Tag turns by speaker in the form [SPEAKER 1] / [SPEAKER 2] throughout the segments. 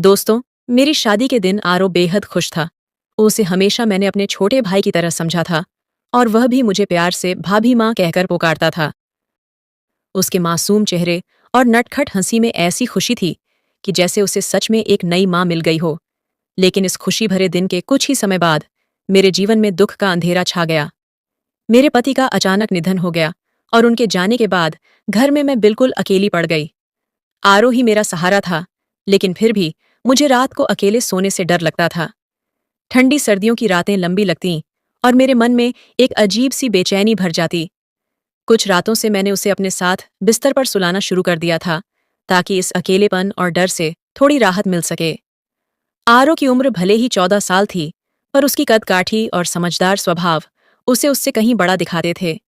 [SPEAKER 1] दोस्तों, मेरी शादी के दिन आरो बेहद खुश था। उसे हमेशा मैंने अपने छोटे भाई की तरह समझा था और वह भी मुझे प्यार से भाभी माँ कहकर पुकारता था। उसके मासूम चेहरे और नटखट हंसी में ऐसी खुशी थी कि जैसे उसे सच में एक नई माँ मिल गई हो। लेकिन इस खुशी भरे दिन के कुछ ही समय बाद मेरे जीवन में दुख का अंधेरा छा गया। मेरे पति का अचानक निधन हो गया और उनके जाने के बाद घर में मैं बिल्कुल अकेली पड़ गई। आरो ही मेरा सहारा था, लेकिन फिर भी मुझे रात को अकेले सोने से डर लगता था। ठंडी सर्दियों की रातें लंबी लगतीं और मेरे मन में एक अजीब सी बेचैनी भर जाती। कुछ रातों से मैंने उसे अपने साथ बिस्तर पर सुलाना शुरू कर दिया था, ताकि इस अकेलेपन और डर से थोड़ी राहत मिल सके। आरो की उम्र भले ही 14 साल थी, पर उसकी कदकाठी और समझदार स्वभाव उसे उससे कहीं बड़ा दिखाते थे।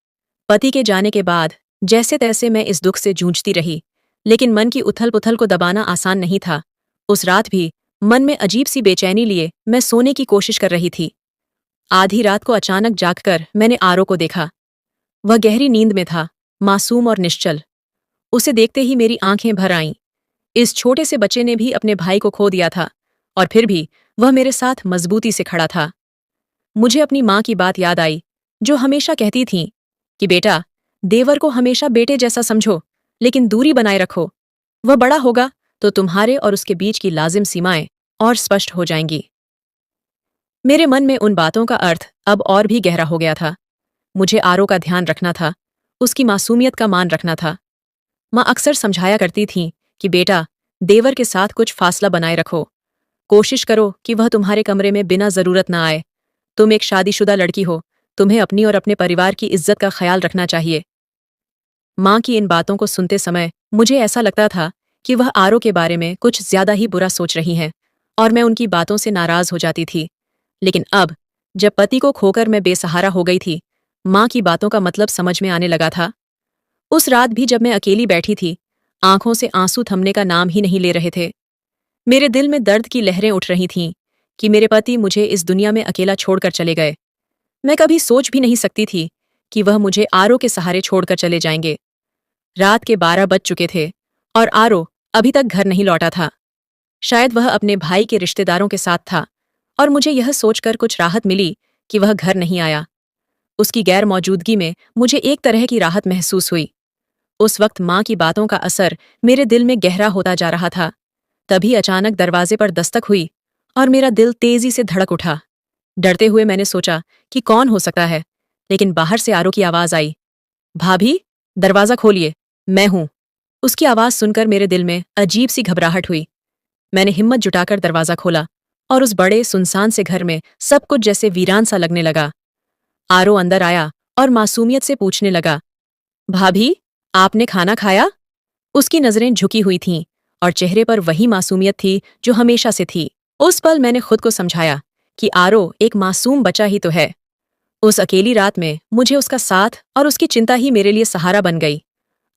[SPEAKER 1] पति के जाने के बाद जैसे तैसे मैं इस दुख से जूझती रही, लेकिन मन की उथल पुथल को दबाना आसान नहीं था। उस रात भी मन में अजीब सी बेचैनी लिए मैं सोने की कोशिश कर रही थी। आधी रात को अचानक जागकर मैंने आरो को देखा। वह गहरी नींद में था, मासूम और निश्चल। उसे देखते ही मेरी आंखें भर आईं। इस छोटे से बच्चे ने भी अपने भाई को खो दिया था, और फिर भी वह मेरे साथ मजबूती से खड़ा था। मुझे अपनी माँ की बात याद आई, जो हमेशा कहती थीं कि बेटा, देवर को हमेशा बेटे जैसा समझो, लेकिन दूरी बनाए रखो। वह बड़ा होगा तो तुम्हारे और उसके बीच की लाजिम सीमाएं और स्पष्ट हो जाएंगी। मेरे मन में उन बातों का अर्थ अब और भी गहरा हो गया था। मुझे आरो का ध्यान रखना था, उसकी मासूमियत का मान रखना था। माँ अक्सर समझाया करती थीं कि बेटा, देवर के साथ कुछ फासला बनाए रखो। कोशिश करो कि वह तुम्हारे कमरे में बिना जरूरत ना आए। तुम एक शादीशुदा लड़की हो, तुम्हें अपनी और अपने परिवार की इज्जत का ख्याल रखना चाहिए। माँ की इन बातों को सुनते समय मुझे ऐसा लगता था कि वह आरो के बारे में कुछ ज्यादा ही बुरा सोच रही हैं, और मैं उनकी बातों से नाराज हो जाती थी। लेकिन अब, जब पति को खोकर मैं बेसहारा हो गई थी, माँ की बातों का मतलब समझ में आने लगा था। उस रात भी जब मैं अकेली बैठी थी, आंखों से आंसू थमने का नाम ही नहीं ले रहे थे। मेरे दिल में दर्द की लहरें उठ रही थीं कि मेरे पति मुझे इस दुनिया में अकेला छोड़कर चले गए। मैं कभी सोच भी नहीं सकती थी कि वह मुझे आरो के सहारे छोड़कर चले जाएंगे। रात के 12 बज चुके थे और आरो अभी तक घर नहीं लौटा था। शायद वह अपने भाई के रिश्तेदारों के साथ था, और मुझे यह सोचकर कुछ राहत मिली कि वह घर नहीं आया। उसकी गैर मौजूदगी में मुझे एक तरह की राहत महसूस हुई। उस वक्त माँ की बातों का असर मेरे दिल में गहरा होता जा रहा था। तभी अचानक दरवाजे पर दस्तक हुई और मेरा दिल तेजी से धड़क उठा। डरते हुए मैंने सोचा कि कौन हो सकता है, लेकिन बाहर से आरो की आवाज आई, भाभी, दरवाजा खोलिए, मैं हूं। उसकी आवाज सुनकर मेरे दिल में अजीब सी घबराहट हुई। मैंने हिम्मत जुटाकर दरवाजा खोला और उस बड़े सुनसान से घर में सब कुछ जैसे वीरान सा लगने लगा। आरो अंदर आया और मासूमियत से पूछने लगा, भाभी, आपने खाना खाया? उसकी नजरें झुकी हुई थीं और चेहरे पर वही मासूमियत थी जो हमेशा से थी। उस पल मैंने खुद को समझाया कि आरो एक मासूम बच्चा ही तो है। उस अकेली रात में मुझे उसका साथ और उसकी चिंता ही मेरे लिए सहारा बन गई।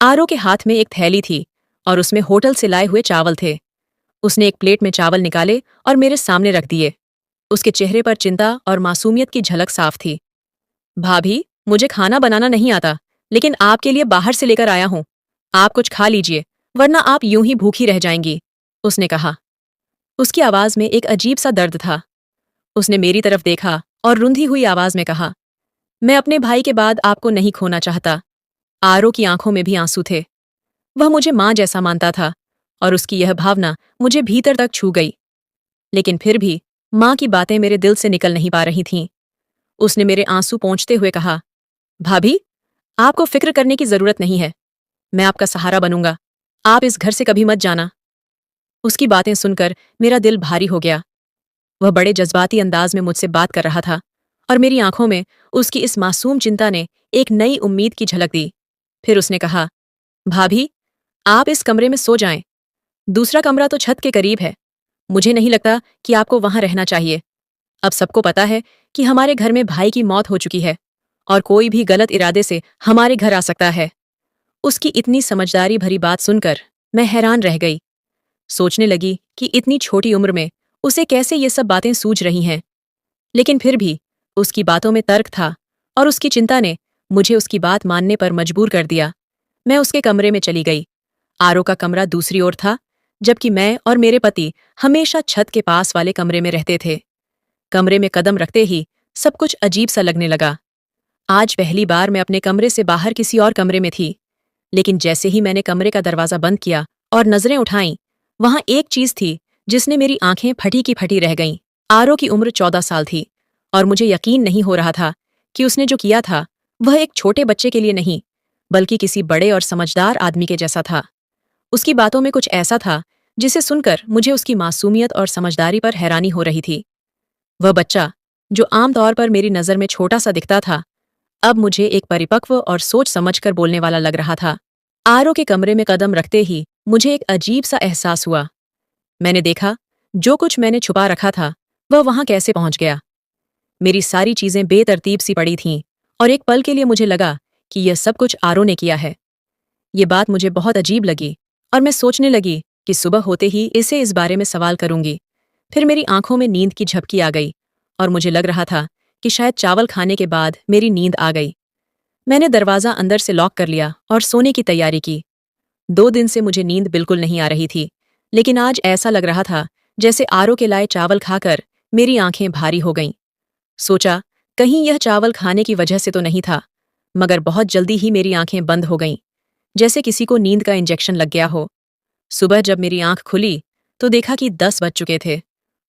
[SPEAKER 1] आरो के हाथ में एक थैली थी और उसमें होटल से लाए हुए चावल थे। उसने एक प्लेट में चावल निकाले और मेरे सामने रख दिए। उसके चेहरे पर चिंता और मासूमियत की झलक साफ थी। भाभी, मुझे खाना बनाना नहीं आता, लेकिन आपके लिए बाहर से लेकर आया हूं। आप कुछ खा लीजिए, वरना आप यूं ही भूखी रह जाएंगी, उसने कहा। उसकी आवाज में एक अजीब सा दर्द था। उसने मेरी तरफ देखा और रुंधी हुई आवाज में कहा, मैं अपने भाई के बाद आपको नहीं खोना चाहता। आरो की आंखों में भी आंसू थे। वह मुझे माँ जैसा मानता था, और उसकी यह भावना मुझे भीतर तक छू गई। लेकिन फिर भी माँ की बातें मेरे दिल से निकल नहीं पा रही थीं। उसने मेरे आंसू पोंछते हुए कहा, भाभी, आपको फिक्र करने की जरूरत नहीं है। मैं आपका सहारा बनूंगा। आप इस घर से कभी मत जाना। उसकी बातें सुनकर मेरा दिल भारी हो गया। वह बड़े जज्बाती अंदाज में मुझसे बात कर रहा था, और मेरी आंखों में उसकी इस मासूम चिंता ने एक नई उम्मीद की झलक दी। फिर उसने कहा, भाभी, आप इस कमरे में सो जाएं। दूसरा कमरा तो छत के करीब है। मुझे नहीं लगता कि आपको वहां रहना चाहिए। अब सबको पता है कि हमारे घर में भाई की मौत हो चुकी है, और कोई भी गलत इरादे से हमारे घर आ सकता है। उसकी इतनी समझदारी भरी बात सुनकर मैं हैरान रह गई। सोचने लगी कि इतनी छोटी उम्र में उसे कैसे ये सब बातें सूझ रही हैं। लेकिन फिर भी उसकी बातों में तर्क था, और उसकी चिंता ने मुझे उसकी बात मानने पर मजबूर कर दिया। मैं उसके कमरे में चली गई। आरो का कमरा दूसरी ओर था, जबकि मैं और मेरे पति हमेशा छत के पास वाले कमरे में रहते थे। कमरे में कदम रखते ही सब कुछ अजीब सा लगने लगा। आज पहली बार मैं अपने कमरे से बाहर किसी और कमरे में थी, लेकिन जैसे ही मैंने कमरे का दरवाजा बंद किया और नजरें उठाईं, वहां एक चीज थी जिसने मेरी आंखें फटी की फटी रह गईं। आरो की उम्र 14 साल थी और मुझे यकीन नहीं हो रहा था कि उसने जो किया था वह एक छोटे बच्चे के लिए नहीं, बल्कि किसी बड़े और समझदार आदमी के जैसा था। उसकी बातों में कुछ ऐसा था जिसे सुनकर मुझे उसकी मासूमियत और समझदारी पर हैरानी हो रही थी। वह बच्चा, जो आमतौर पर मेरी नज़र में छोटा सा दिखता था, अब मुझे एक परिपक्व और सोच समझकर बोलने वाला लग रहा था। आरो के कमरे में कदम रखते ही मुझे एक अजीब सा एहसास हुआ। मैंने देखा, जो कुछ मैंने छुपा रखा था वह वहां कैसे पहुंच गया। मेरी सारी चीजें बेतरतीब सी पड़ी थीं और एक पल के लिए मुझे लगा कि यह सब कुछ आरो ने किया है। ये बात मुझे बहुत अजीब लगी और मैं सोचने लगी कि सुबह होते ही इसे इस बारे में सवाल करूंगी। फिर मेरी आंखों में नींद की झपकी आ गई और मुझे लग रहा था कि शायद चावल खाने के बाद मेरी नींद आ गई। मैंने दरवाज़ा अंदर से लॉक कर लिया और सोने की तैयारी की। 2 दिन से मुझे नींद बिल्कुल नहीं आ रही थी, लेकिन आज ऐसा लग रहा था जैसे आरो के लाए चावल खाकर मेरी आंखें भारी हो गईं। सोचा, कहीं यह चावल खाने की वजह से तो नहीं था, मगर बहुत जल्दी ही मेरी आंखें बंद हो गईं, जैसे किसी को नींद का इंजेक्शन लग गया हो। सुबह जब मेरी आंख खुली तो देखा कि 10 बज चुके थे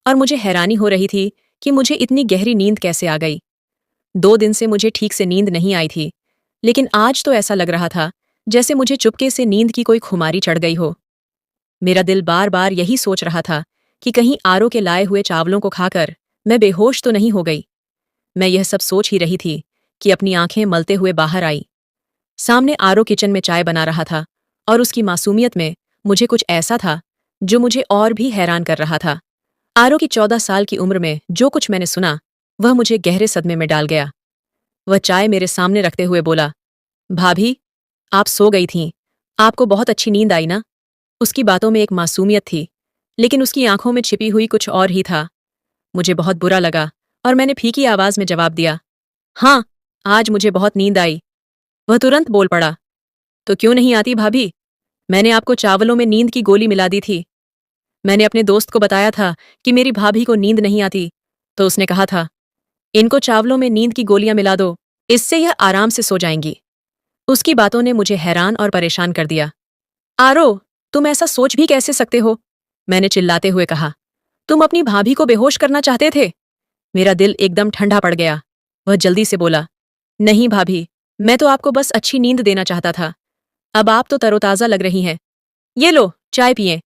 [SPEAKER 1] और मुझे हैरानी हो रही थी कि मुझे इतनी गहरी नींद कैसे आ गई। 2 दिन से मुझे ठीक से नींद नहीं आई थी, लेकिन आज तो ऐसा लग रहा था जैसे मुझे चुपके से नींद की कोई खुमारी चढ़ गई हो। मेरा दिल बार बार यही सोच रहा था कि कहीं आरो के लाए हुए चावलों को खाकर मैं बेहोश तो नहीं हो गई। मैं यह सब सोच ही रही थी कि अपनी आंखें मलते हुए बाहर आई। सामने आरो किचन में चाय बना रहा था और उसकी मासूमियत में मुझे कुछ ऐसा था जो मुझे और भी हैरान कर रहा था। आरो की 14 साल की उम्र में जो कुछ मैंने सुना वह मुझे गहरे सदमे में डाल गया। वह चाय मेरे सामने रखते हुए बोला, भाभी, आप सो गई थीं। आपको बहुत अच्छी नींद आई ना? उसकी बातों में एक मासूमियत थी, लेकिन उसकी आंखों में छिपी हुई कुछ और ही था। मुझे बहुत बुरा लगा और मैंने फीकी आवाज में जवाब दिया, हाँ, आज मुझे बहुत नींद आई। वह तुरंत बोल पड़ा, तो क्यों नहीं आती भाभी? मैंने आपको चावलों में नींद की गोली मिला दी थी। मैंने अपने दोस्त को बताया था कि मेरी भाभी को नींद नहीं आती, तो उसने कहा था, इनको चावलों में नींद की गोलियां मिला दो, इससे यह आराम से सो जाएंगी। उसकी बातों ने मुझे हैरान और परेशान कर दिया। आरो, तुम ऐसा सोच भी कैसे सकते हो? मैंने चिल्लाते हुए कहा, तुम अपनी भाभी को बेहोश करना चाहते थे? मेरा दिल एकदम ठंडा पड़ गया। वह जल्दी से बोला, नहीं भाभी, मैं तो आपको बस अच्छी नींद देना चाहता था। अब आप तो तरोताजा लग रही हैं। ये लो, चाय पिएं।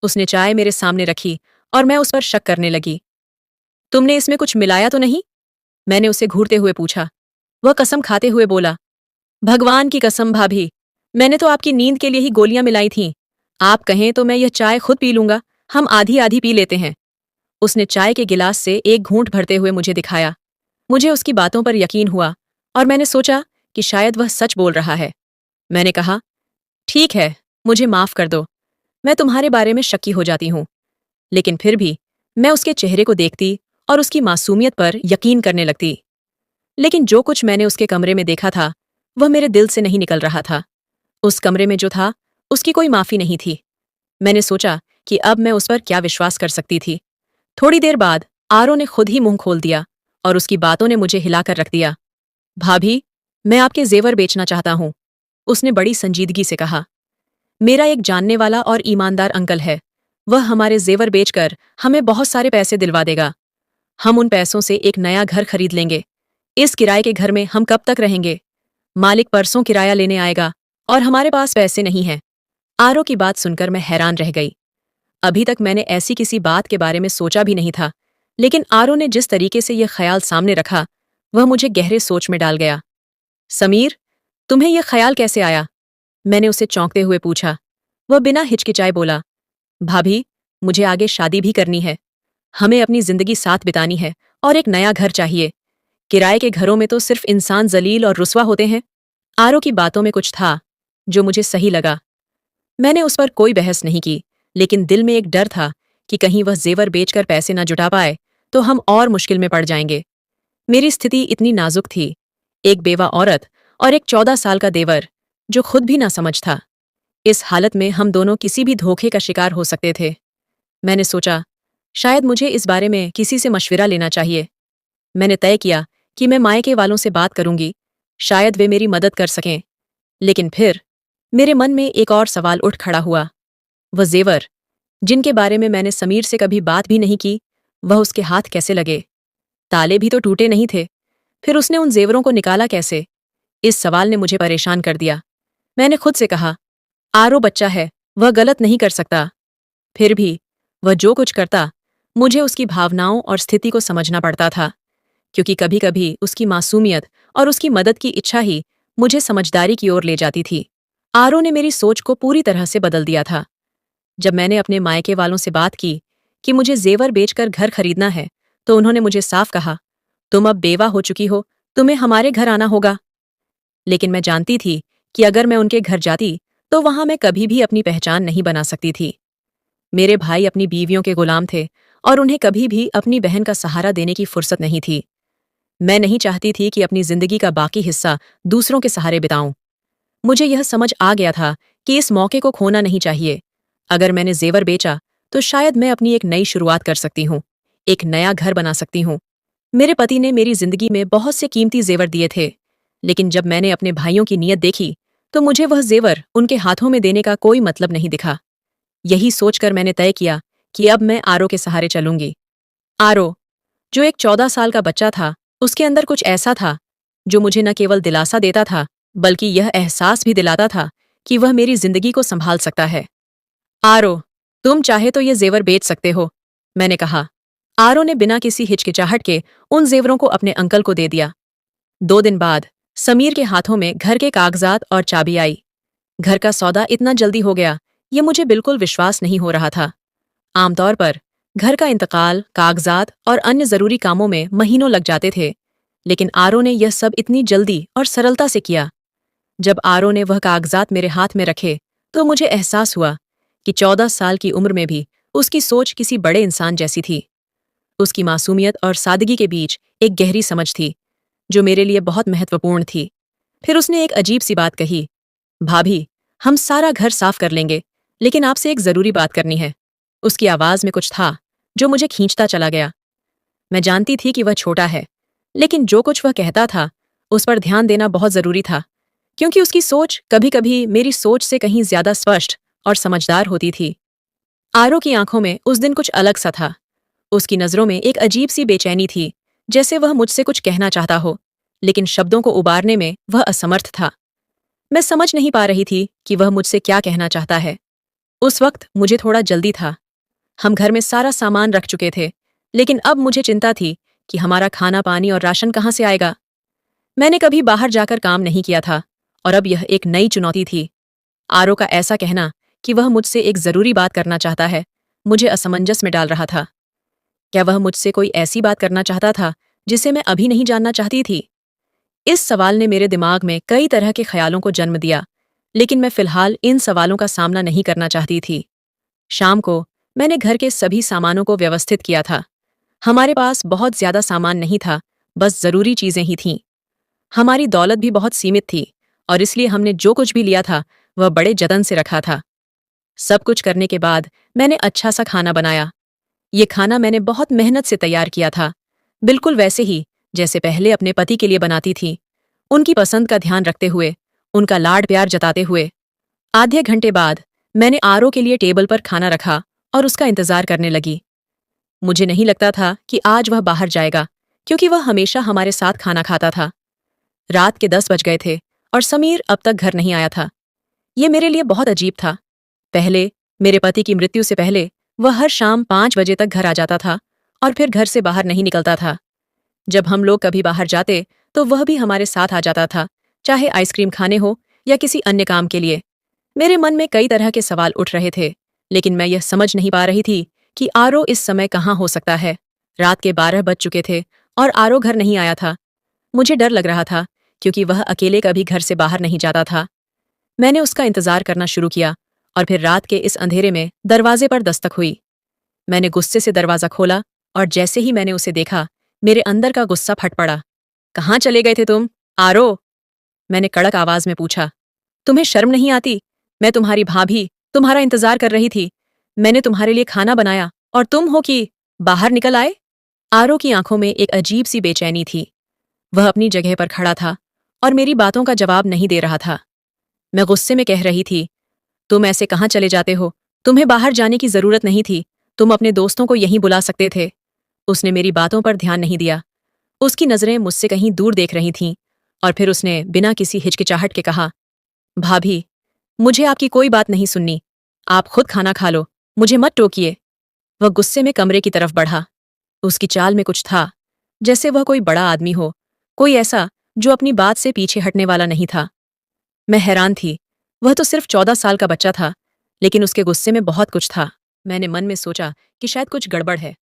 [SPEAKER 1] उसने चाय मेरे सामने रखी और मैं उस पर शक करने लगी। तुमने इसमें कुछ मिलाया तो नहीं? मैंने उसे घूरते हुए पूछा। वह कसम खाते हुए बोला, भगवान की कसम भाभी, मैंने तो आपकी नींद के लिए ही गोलियां मिलाई थीं। आप कहें तो मैं यह चाय खुद पी लूंगा, हम आधी आधी पी लेते हैं। उसने चाय के गिलास से एक घूंट भरते हुए मुझे दिखाया। मुझे उसकी बातों पर यकीन हुआ और मैंने सोचा कि शायद वह सच बोल रहा है। मैंने कहा, ठीक है, मुझे माफ कर दो, मैं तुम्हारे बारे में शक्की हो जाती हूं। लेकिन फिर भी मैं उसके चेहरे को देखती और उसकी मासूमियत पर यकीन करने लगती। लेकिन जो कुछ मैंने उसके कमरे में देखा था वह मेरे दिल से नहीं निकल रहा था। उस कमरे में जो था उसकी कोई माफी नहीं थी। मैंने सोचा कि अब मैं उस पर क्या विश्वास कर सकती थी। थोड़ी देर बाद आरो ने खुद ही मुंह खोल दिया और उसकी बातों ने मुझे हिलाकर रख दिया। भाभी, मैं आपके जेवर बेचना चाहता हूं, उसने बड़ी संजीदगी से कहा। मेरा एक जानने वाला और ईमानदार अंकल है, वह हमारे जेवर बेचकर हमें बहुत सारे पैसे दिलवा देगा। हम उन पैसों से एक नया घर खरीद लेंगे। इस किराए के घर में हम कब तक रहेंगे? मालिक परसों किराया लेने आएगा और हमारे पास पैसे नहीं हैं। आरो की बात सुनकर मैं हैरान रह गई। अभी तक मैंने ऐसी किसी बात के बारे में सोचा भी नहीं था, लेकिन आरो ने जिस तरीके से यह ख्याल सामने रखा वह मुझे गहरे सोच में डाल गया। समीर, तुम्हें यह ख्याल कैसे आया? मैंने उसे चौंकते हुए पूछा। वह बिना हिचकिचाए बोला, भाभी, मुझे आगे शादी भी करनी है। हमें अपनी जिंदगी साथ बितानी है और एक नया घर चाहिए। किराए के घरों में तो सिर्फ इंसान जलील और रुस्वा होते हैं। आरो की बातों में कुछ था जो मुझे सही लगा। मैंने उस पर कोई बहस नहीं की, लेकिन दिल में एक डर था कि कहीं वह जेवर बेचकर पैसे न जुटा पाए तो हम और मुश्किल में पड़ जाएंगे। मेरी स्थिति इतनी नाजुक थी, एक बेवा औरत और एक 14 साल का देवर जो खुद भी ना समझ था। इस हालत में हम दोनों किसी भी धोखे का शिकार हो सकते थे। मैंने सोचा, शायद मुझे इस बारे में किसी से मशविरा लेना चाहिए। मैंने तय किया कि मैं मायके वालों से बात करूंगी, शायद वे मेरी मदद कर सकें। लेकिन फिर मेरे मन में एक और सवाल उठ खड़ा हुआ। वह जेवर, जिनके बारे में मैंने समीर से कभी बात भी नहीं की, वह उसके हाथ कैसे लगे? ताले भी तो टूटे नहीं थे। फिर उसने उन जेवरों को निकाला कैसे? इस सवाल ने मुझे परेशान कर दिया। मैंने खुद से कहा, आरो बच्चा है, वह गलत नहीं कर सकता। फिर भी वह जो कुछ करता, मुझे उसकी भावनाओं और स्थिति को समझना पड़ता था, क्योंकि कभी कभी उसकी मासूमियत और उसकी मदद की इच्छा ही मुझे समझदारी की ओर ले जाती थी। आरो ने मेरी सोच को पूरी तरह से बदल दिया था। जब मैंने अपने मायके वालों से बात की कि मुझे जेवर बेचकर घर खरीदना है, तो उन्होंने मुझे साफ कहा, तुम अब बेवा हो चुकी हो, तुम्हें हमारे घर आना होगा। लेकिन मैं जानती थी कि अगर मैं उनके घर जाती तो वहां मैं कभी भी अपनी पहचान नहीं बना सकती थी। मेरे भाई अपनी बीवियों के गुलाम थे और उन्हें कभी भी अपनी बहन का सहारा देने की फुर्सत नहीं थी। मैं नहीं चाहती थी कि अपनी जिंदगी का बाकी हिस्सा दूसरों के सहारे बिताऊं। मुझे यह समझ आ गया था कि इस मौके को खोना नहीं चाहिए। अगर मैंने जेवर बेचा तो शायद मैं अपनी एक नई शुरुआत कर सकती हूँ, एक नया घर बना सकती हूँ। मेरे पति ने मेरी जिंदगी में बहुत से कीमती जेवर दिए थे, लेकिन जब मैंने अपने भाइयों की नीयत देखी तो मुझे वह जेवर उनके हाथों में देने का कोई मतलब नहीं दिखा। यही सोचकर मैंने तय किया कि अब मैं आरो के सहारे चलूंगी। आरो, जो एक 14 साल का बच्चा था, उसके अंदर कुछ ऐसा था जो मुझे न केवल दिलासा देता था, बल्कि यह एहसास भी दिलाता था कि वह मेरी जिंदगी को संभाल सकता है। आरो, तुम चाहे तो ये जेवर बेच सकते हो, मैंने कहा। आरो ने बिना किसी हिचकिचाहट के उन जेवरों को अपने अंकल को दे दिया। 2 दिन बाद समीर के हाथों में घर के कागजात और चाबी आई। घर का सौदा इतना जल्दी हो गया, ये मुझे बिल्कुल विश्वास नहीं हो रहा था। आमतौर पर घर का इंतकाल, कागजात और अन्य जरूरी कामों में महीनों लग जाते थे, लेकिन आरो ने यह सब इतनी जल्दी और सरलता से किया। जब आरो ने वह कागजात मेरे हाथ में रखे तो मुझे एहसास हुआ कि 14 साल की उम्र में भी उसकी सोच किसी बड़े इंसान जैसी थी। उसकी मासूमियत और सादगी के बीच एक गहरी समझ थी, जो मेरे लिए बहुत महत्वपूर्ण थी। फिर उसने एक अजीब सी बात कही, भाभी, हम सारा घर साफ कर लेंगे, लेकिन आपसे एक जरूरी बात करनी है। उसकी आवाज में कुछ था जो मुझे खींचता चला गया। मैं जानती थी कि वह छोटा है, लेकिन जो कुछ वह कहता था उस पर ध्यान देना बहुत जरूरी था, क्योंकि उसकी सोच कभी कभी मेरी सोच से कहीं ज्यादा स्पष्ट और समझदार होती थी। आरो की आंखों में उस दिन कुछ अलग सा था। उसकी नजरों में एक अजीब सी बेचैनी थी, जैसे वह मुझसे कुछ कहना चाहता हो, लेकिन शब्दों को उबारने में वह असमर्थ था। मैं समझ नहीं पा रही थी कि वह मुझसे क्या कहना चाहता है। उस वक्त मुझे थोड़ा जल्दी था। हम घर में सारा सामान रख चुके थे, लेकिन अब मुझे चिंता थी कि हमारा खाना पानी और राशन कहाँ से आएगा। मैंने कभी बाहर जाकर काम नहीं किया था और अब यह एक नई चुनौती थी। आरो का ऐसा कहना कि वह मुझसे एक जरूरी बात करना चाहता है, मुझे असमंजस में डाल रहा था। क्या वह मुझसे कोई ऐसी बात करना चाहता था जिसे मैं अभी नहीं जानना चाहती थी? इस सवाल ने मेरे दिमाग में कई तरह के ख्यालों को जन्म दिया, लेकिन मैं फिलहाल इन सवालों का सामना नहीं करना चाहती थी। शाम को मैंने घर के सभी सामानों को व्यवस्थित किया था। हमारे पास बहुत ज्यादा सामान नहीं था, बस जरूरी चीजें ही थीं। हमारी दौलत भी बहुत सीमित थी और इसलिए हमने जो कुछ भी लिया था वह बड़े जतन से रखा था। सब कुछ करने के बाद मैंने अच्छा सा खाना बनाया। ये खाना मैंने बहुत मेहनत से तैयार किया था, बिल्कुल वैसे ही जैसे पहले अपने पति के लिए बनाती थी, उनकी पसंद का ध्यान रखते हुए, उनका लाड प्यार जताते हुए। आधे घंटे बाद मैंने आरो के लिए टेबल पर खाना रखा और उसका इंतजार करने लगी। मुझे नहीं लगता था कि आज वह बाहर जाएगा, क्योंकि वह हमेशा हमारे साथ खाना खाता था। रात के 10 बज गए थे और समीर अब तक घर नहीं आया था। ये मेरे लिए बहुत अजीब था। पहले, मेरे पति की मृत्यु से पहले, वह हर शाम 5 बजे तक घर आ जाता था और फिर घर से बाहर नहीं निकलता था। जब हम लोग कभी बाहर जाते तो वह भी हमारे साथ आ जाता था, चाहे आइसक्रीम खाने हो या किसी अन्य काम के लिए। मेरे मन में कई तरह के सवाल उठ रहे थे, लेकिन मैं यह समझ नहीं पा रही थी कि आरो इस समय कहाँ हो सकता है। रात के 12 बज चुके थे और आरो घर नहीं आया था। मुझे डर लग रहा था, क्योंकि वह अकेले कभी घर से बाहर नहीं जाता था। मैंने उसका इंतजार करना शुरू किया और फिर रात के इस अंधेरे में दरवाजे पर दस्तक हुई। मैंने गुस्से से दरवाजा खोला और जैसे ही मैंने उसे देखा, मेरे अंदर का गुस्सा फट पड़ा। कहाँ चले गए थे तुम, आरो? मैंने कड़क आवाज में पूछा। तुम्हें शर्म नहीं आती? मैं तुम्हारी भाभी तुम्हारा इंतजार कर रही थी। मैंने तुम्हारे लिए खाना बनाया और तुम हो कि बाहर निकल आए। आरो की आंखों में एक अजीब सी बेचैनी थी। वह अपनी जगह पर खड़ा था और मेरी बातों का जवाब नहीं दे रहा था। मैं गुस्से में कह रही थी, तुम ऐसे कहाँ चले जाते हो? तुम्हें बाहर जाने की जरूरत नहीं थी। तुम अपने दोस्तों को यहीं बुला सकते थे। उसने मेरी बातों पर ध्यान नहीं दिया। उसकी नजरें मुझसे कहीं दूर देख रही थीं और फिर उसने बिना किसी हिचकिचाहट के कहा, भाभी, मुझे आपकी कोई बात नहीं सुननी। आप खुद खाना खा लो, मुझे मत टोकिए। वह गुस्से में कमरे की तरफ बढ़ा। उसकी चाल में कुछ था, जैसे वह कोई बड़ा आदमी हो, कोई ऐसा जो अपनी बात से पीछे हटने वाला नहीं था। मैं हैरान थी। वह तो सिर्फ 14 साल का बच्चा था, लेकिन उसके गुस्से में बहुत कुछ था। मैंने मन में सोचा कि शायद कुछ गड़बड़ है,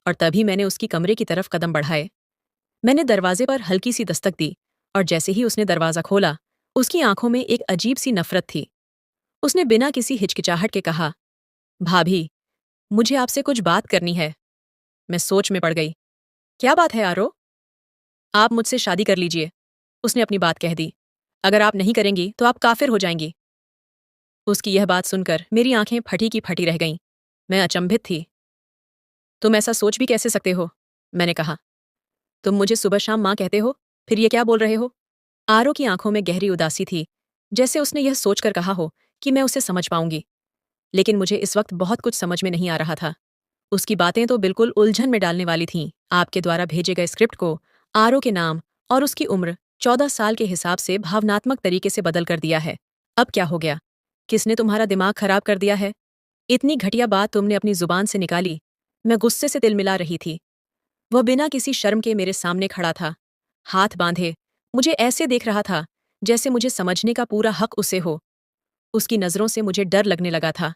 [SPEAKER 1] और तभी मैंने उसकी कमरे की तरफ कदम बढ़ाए। मैंने दरवाजे पर हल्की सी दस्तक दी, और जैसे ही उसने दरवाजा खोला, उसकी आंखों में एक अजीब सी नफरत थी। उसने बिना किसी हिचकिचाहट के कहा, भाभी, मुझे आपसे कुछ बात करनी है। मैं सोच में पड़ गई। क्या बात है आरो? आप मुझसे शादी कर लीजिए, उसने अपनी बात कह दी। अगर आप नहीं करेंगी तो आप काफिर हो जाएंगी। उसकी यह बात सुनकर मेरी आंखें फटी की फटी रह गईं। मैं अचंभित थी। तुम ऐसा सोच भी कैसे सकते हो? मैंने कहा। तुम मुझे सुबह शाम माँ कहते हो, फिर ये क्या बोल रहे हो? आरो की आंखों में गहरी उदासी थी, जैसे उसने यह सोचकर कहा हो कि मैं उसे समझ पाऊंगी। लेकिन मुझे इस वक्त बहुत कुछ समझ में नहीं आ रहा था। उसकी बातें तो बिल्कुल उलझन में डालने वाली थीं। आपके द्वारा भेजे गए स्क्रिप्ट को आरो के नाम और उसकी उम्र 14 साल के हिसाब से भावनात्मक तरीके से बदल कर दिया है। अब क्या हो गया? किसने तुम्हारा दिमाग खराब कर दिया है? इतनी घटिया बात तुमने अपनी जुबान से निकाली। मैं गुस्से से तिलमिला रही थी। वह बिना किसी शर्म के मेरे सामने खड़ा था, हाथ बांधे, मुझे ऐसे देख रहा था जैसे मुझे समझने का पूरा हक उसे हो। उसकी नजरों से मुझे डर लगने लगा था।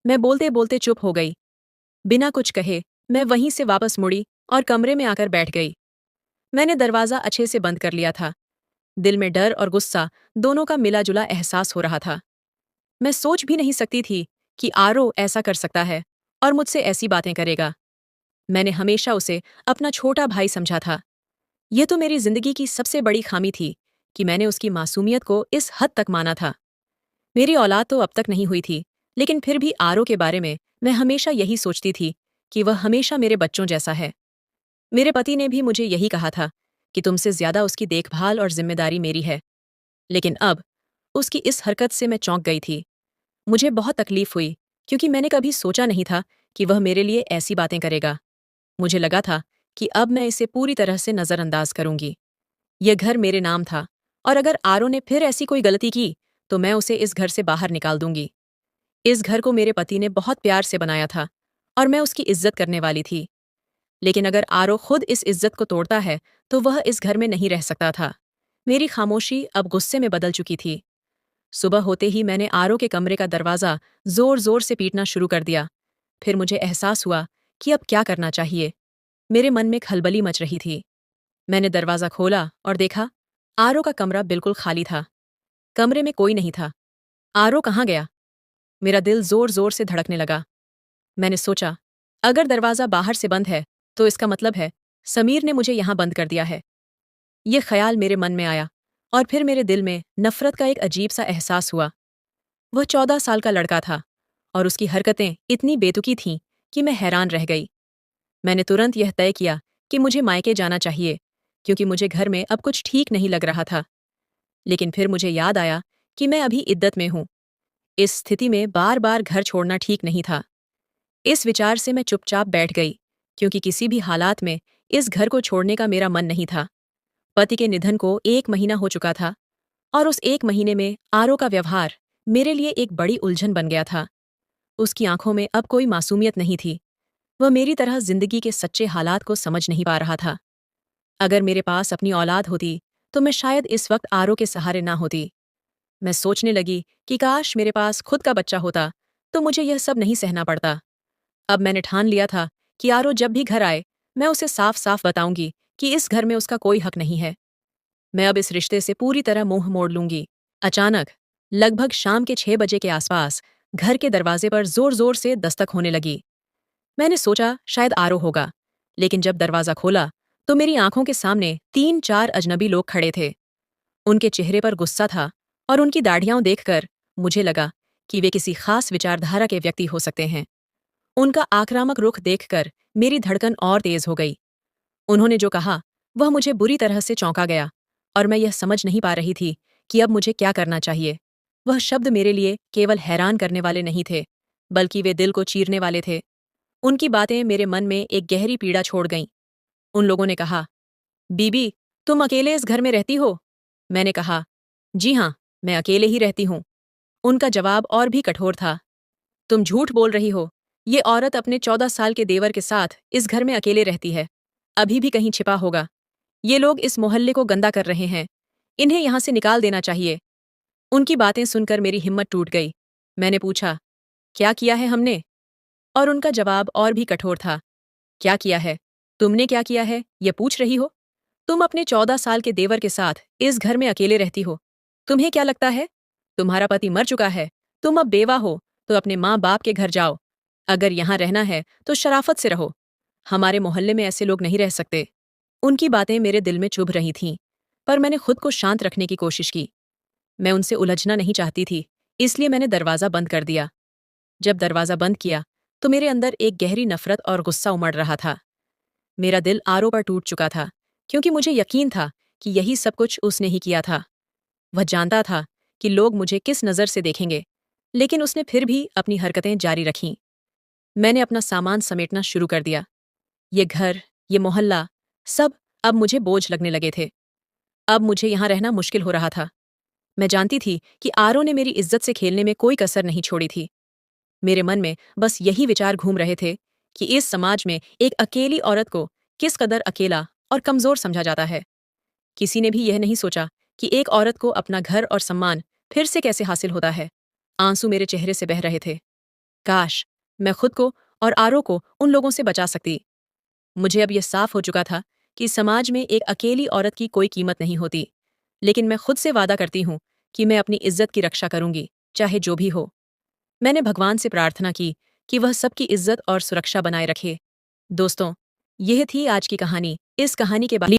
[SPEAKER 1] मैं बोलते बोलते चुप हो गई। बिना कुछ कहे मैं वहीं से वापस मुड़ी और कमरे में आकर बैठ गई। मैंने दरवाजा अच्छे से बंद कर लिया था। दिल में डर और गुस्सा दोनों का मिला जुला एहसास हो रहा था। मैं सोच भी नहीं सकती थी कि आरो ऐसा कर सकता है और मुझसे ऐसी बातें करेगा। मैंने हमेशा उसे अपना छोटा भाई समझा था। यह तो मेरी जिंदगी की सबसे बड़ी खामी थी कि मैंने उसकी मासूमियत को इस हद तक माना था। मेरी औलाद तो अब तक नहीं हुई थी, लेकिन फिर भी आरो के बारे में मैं हमेशा यही सोचती थी कि वह हमेशा मेरे बच्चों जैसा है। मेरे पति ने भी मुझे यही कहा था कि तुमसे ज्यादा उसकी देखभाल और जिम्मेदारी मेरी है। लेकिन अब उसकी इस हरकत से मैं चौंक गई थी। मुझे बहुत तकलीफ हुई, क्योंकि मैंने कभी सोचा नहीं था कि वह मेरे लिए ऐसी बातें करेगा। मुझे लगा था कि अब मैं इसे पूरी तरह से नजरअंदाज करूंगी। यह घर मेरे नाम था, और अगर आरो ने फिर ऐसी कोई गलती की तो मैं उसे इस घर से बाहर निकाल दूंगी। इस घर को मेरे पति ने बहुत प्यार से बनाया था, और मैं उसकी इज्जत करने वाली थी। लेकिन अगर आरो खुद इस इज्जत को तोड़ता है तो वह इस घर में नहीं रह सकता था। मेरी खामोशी अब गुस्से में बदल चुकी थी। सुबह होते ही मैंने आरो के कमरे का दरवाजा जोर जोर से पीटना शुरू कर दिया। फिर मुझे एहसास हुआ कि अब क्या करना चाहिए। मेरे मन में खलबली मच रही थी। मैंने दरवाजा खोला और देखा, आरो का कमरा बिल्कुल खाली था। कमरे में कोई नहीं था। आरो कहाँ गया? मेरा दिल जोर जोर से धड़कने लगा। मैंने सोचा, अगर दरवाजा बाहर से बंद है तो इसका मतलब है समीर ने मुझे यहां बंद कर दिया है। यह ख्याल मेरे मन में आया, और फिर मेरे दिल में नफरत का एक अजीब सा एहसास हुआ। वह 14 साल का लड़का था, और उसकी हरकतें इतनी बेतुकी थीं कि मैं हैरान रह गई। मैंने तुरंत यह तय किया कि मुझे मायके जाना चाहिए, क्योंकि मुझे घर में अब कुछ ठीक नहीं लग रहा था। लेकिन फिर मुझे याद आया कि मैं अभी इद्दत में हूं। इस स्थिति में बार बार घर छोड़ना ठीक नहीं था। इस विचार से मैं चुपचाप बैठ गई, क्योंकि किसी भी हालात में इस घर को छोड़ने का मेरा मन नहीं था। पति के निधन को 1 महीना हो चुका था, और उस 1 महीने में आरो का व्यवहार मेरे लिए एक बड़ी उलझन बन गया था। उसकी आंखों में अब कोई मासूमियत नहीं थी। वह मेरी तरह जिंदगी के सच्चे हालात को समझ नहीं पा रहा था। अगर मेरे पास अपनी औलाद होती तो मैं शायद इस वक्त आरो के सहारे ना होती। मैं सोचने लगी कि काश मेरे पास खुद का बच्चा होता तो मुझे यह सब नहीं सहना पड़ता। अब मैंने ठान लिया था कि आरो जब भी घर आए, मैं उसे साफ साफ बताऊंगी कि इस घर में उसका कोई हक नहीं है। मैं अब इस रिश्ते से पूरी तरह मुंह मोड़ लूंगी। अचानक, लगभग शाम के 6 बजे के आसपास, घर के दरवाजे पर जोर जोर से दस्तक होने लगी। मैंने सोचा शायद आरो होगा, लेकिन जब दरवाजा खोला तो मेरी आंखों के सामने 3-4 अजनबी लोग खड़े थे। उनके चेहरे पर गुस्सा था, और उनकी दाढ़ियां देखकर मुझे लगा कि वे किसी खास विचारधारा के व्यक्ति हो सकते हैं। उनका आक्रामक रुख देखकर मेरी धड़कन और तेज हो गई। उन्होंने जो कहा वह मुझे बुरी तरह से चौंका गया और मैं यह समझ नहीं पा रही थी कि अब मुझे क्या करना चाहिए। वह शब्द मेरे लिए केवल हैरान करने वाले नहीं थे, बल्कि वे दिल को चीरने वाले थे। उनकी बातें मेरे मन में एक गहरी पीड़ा छोड़ गईं। उन लोगों ने कहा, बीबी, तुम अकेले इस घर में रहती हो? मैंने कहा, जी हाँ, मैं अकेले ही रहती हूँ। उनका जवाब और भी कठोर था। तुम झूठ बोल रही हो। ये औरत अपने 14 साल के देवर के साथ इस घर में अकेले रहती है। अभी भी कहीं छिपा होगा। ये लोग इस मोहल्ले को गंदा कर रहे हैं। इन्हें यहाँ से निकाल देना चाहिए। उनकी बातें सुनकर मेरी हिम्मत टूट गई। मैंने पूछा, क्या किया है हमने? और उनका जवाब और भी कठोर था। क्या किया है? तुमने क्या किया है, ये पूछ रही हो? तुम अपने 14 साल के देवर के साथ इस घर में अकेले रहती हो। तुम्हें क्या लगता है? तुम्हारा पति मर चुका है। तुम अब बेवा हो, तो अपने माँ बाप के घर जाओ। अगर यहाँ रहना है तो शराफत से रहो। हमारे मोहल्ले में ऐसे लोग नहीं रह सकते। उनकी बातें मेरे दिल में चुभ रही थीं, पर मैंने खुद को शांत रखने की कोशिश की। मैं उनसे उलझना नहीं चाहती थी, इसलिए मैंने दरवाज़ा बंद कर दिया। जब दरवाज़ा बंद किया, तो मेरे अंदर एक गहरी नफरत और गुस्सा उमड़ रहा था। मेरा दिल आरों पर टूट चुका था, क्योंकि मुझे यकीन था कि यही सब कुछ उसने ही किया था। वह जानता था कि लोग मुझे किस नज़र से देखेंगे, लेकिन उसने फिर भी अपनी हरकतें जारी रखीं। मैंने अपना सामान समेटना शुरू कर दिया। ये घर, ये मोहल्ला, सब अब मुझे बोझ लगने लगे थे। अब मुझे यहाँ रहना मुश्किल हो रहा था। मैं जानती थी कि आरव ने मेरी इज्जत से खेलने में कोई कसर नहीं छोड़ी थी। मेरे मन में बस यही विचार घूम रहे थे कि इस समाज में एक अकेली औरत को किस कदर अकेला और कमजोर समझा जाता है। किसी ने भी यह नहीं सोचा कि एक औरत को अपना घर और सम्मान फिर से कैसे हासिल होता है। आंसू मेरे चेहरे से बह रहे थे। काश मैं खुद को और आरव को उन लोगों से बचा सकती। मुझे अब यह साफ हो चुका था कि समाज में एक अकेली औरत की कोई कीमत नहीं होती। लेकिन मैं खुद से वादा करती हूँ कि मैं अपनी इज्जत की रक्षा करूंगी, चाहे जो भी हो। मैंने भगवान से प्रार्थना की कि वह सबकी इज्जत और सुरक्षा बनाए रखे। दोस्तों, यह थी आज की कहानी। इस कहानी के बाद